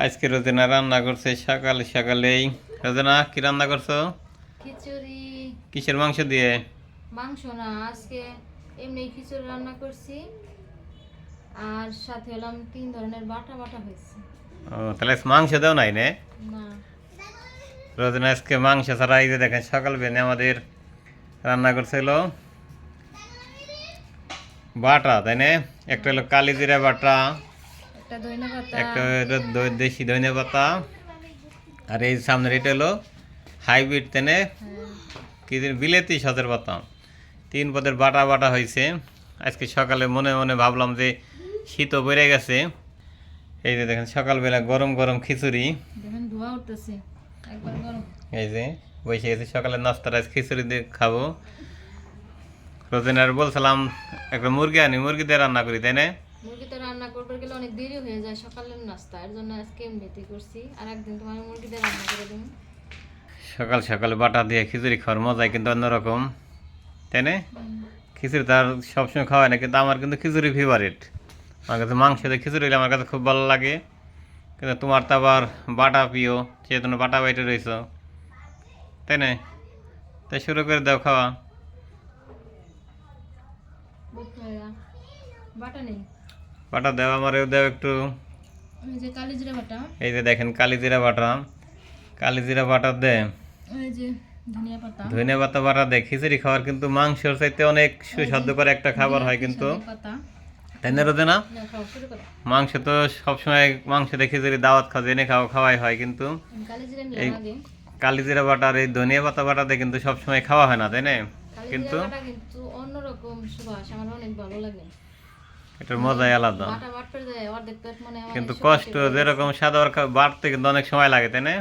আজকে রোজিনা রান্না করছে সকালে সকালেই। রোজিনা কি রান্না করছো? খিচুড়ি। কিসের মাংস দিয়ে? মাংস না, আজকে এমনি খিচুড়ি রান্না করছি। আর সাথে হলাম 3 ধরনের বাটা বাটা হয়েছে। ও তাহলে মাংস দেও নাই নে? না। রোজিনা আজকে মাংস ছাড়া এই যে দেখেন সকাল বেনে আমাদের রান্না করছিল বাটা, তাই না? একটা হলো কালি জিরা বাটা, একটা ধনিয়া পাতা। একটা হলো দেশি ধনিয়া পাতা, আর এই সামনের এটা হলো হাইব্রিড, তাই না? কি বিলেতি সতের পাতা। 3 পদের বাটা বাটা হয়েছে। আজকে সকালে মনে মনে ভাবলাম যে শীতও বেড়ে গেছে। এই যে দেখেন সকালবেলা গরম গরম খিচুড়ি, দেখেন ধোয়া উঠতেছে একবার গরম। এই যে বসে গেছে সকালের নাস্তাটা খিচুড়ি দিয়ে খাবো। রোজিনার বলছিলাম একটা মুরগি আনি, মুরগি দিয়ে রান্না করি, তাই না? মুরগিতে রান্না করতে গেলে অনেক দেরি হয়ে যায় সকালের নাস্তা, এর জন্য আজকে এমনিতে করছি। আর একদিন তোমার মুরগিতে রান্না করে দেবো। সকাল সকালে বাটা দিয়ে খিচুড়ি খাওয়ার মজাই কিন্তু অন্যরকম, তাই না? খিচুড়ি তার সবসময় খাওয়াই না, কিন্তু আমার কিন্তু খিচুড়ি ফেভারিট। আমার কাছে মাংস দিয়ে খিচুড়ি হলে আমার কাছে খুব ভালো লাগে। কিন্তু তোমার তো আবার বাটা প্রিয়, যেহেতু বাটা বাইটে রয়েছ, তাই না? তাই শুরু করে দাও খাওয়া। বাটা নেই, বাটা দাও, আমারও দাও একটু। এই যে কালি জিরা বাটা, এই যে দেখেন কালি জিরা বাটা, কালি জিরা বাটা দে, এই যে ধনিয়া পাতা, ধনিয়া পাতা বাটা দে। খিচুড়ি খাওয়ার কিন্তু মাংসর চাইতে অনেক সুস্বাদু করে একটা খাবার হয় কিন্তু, তাই না রোজিনা? মাংস তো সবসময় মাংস দিয়ে খিচুড়ি দাওয়াত খাওয়া এনে খাওয়াই হয়, কিন্তু এই কালি জিরা বাটা আর এই ধনিয়া পাতা বাটা দিয়ে কিন্তু সবসময় খাওয়া হয় না, তাই না? কিন্তু অন্যরকম সুবাস, আমার অনেক ভালো লাগে। এটার মজাই আলাদা। বাটা বাটতে যায় অর্ধেক পেট মনে হয়। কিন্তু কষ্ট যেরকম সাদার বাড়তে কিন্তু অনেক সময় লাগে, তাই না?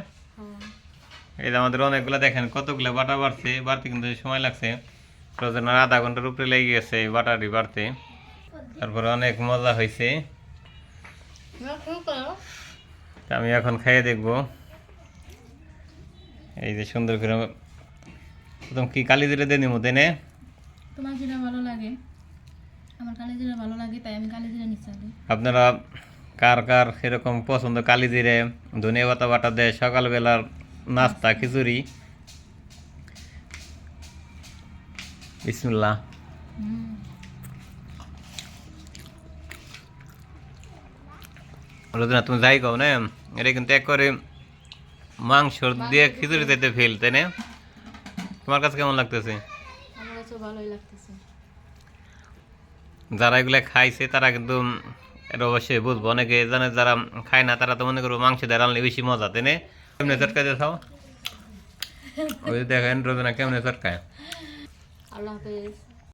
এই যে আমাদের অনেকগুলো দেখেন কতগুলো বাটা বাড়তে কিন্তু সময় লাগছে। রোজানার আধা ঘন্টার উপরে লেগে গেছে এই বাটাটি বাড়তে। তারপরে অনেক মজা হয়েছে। আমি এখন খাইয়ে দেখব। এই যে সুন্দর করে প্রথম কি কালি জিরে দিয়ে নিব, তাই না? তোমার যেটা ভালো লাগে, আমার কালি জিরা ভালো লাগে, তাই আমি কালি জিরা নিচ্ছি আগে। আপনারা কার কার সেরকম পছন্দ কালি জিরে ধনিয়া পাতা বাটা দেয় সকালবেলার নাস্তা খিচুড়ি? বিসমিল্লাহ। রোজিনা তুমি যাই কও না, এটা কিন্তু এক করে মাংস দিয়ে খিচুড়ি দিতে ফেল, তাই না? তোমার কাছে কেমন লাগতেছে? আমার কাছে ভালোই লাগতেছে। যারা এগুলো খাইছে তারা কিন্তু এটা অবশ্যই বুঝবো। অনেকে জানে, যারা খায় না তারা তো মনে করবো মাংস দিয়ে রান্নালে বেশি মজা, তাই না? কেমনে চটকায় দিয়ে খাও, ওই দেখেন রোজিনা কেমনে চটকায়। আল্লাহ হাফেজ।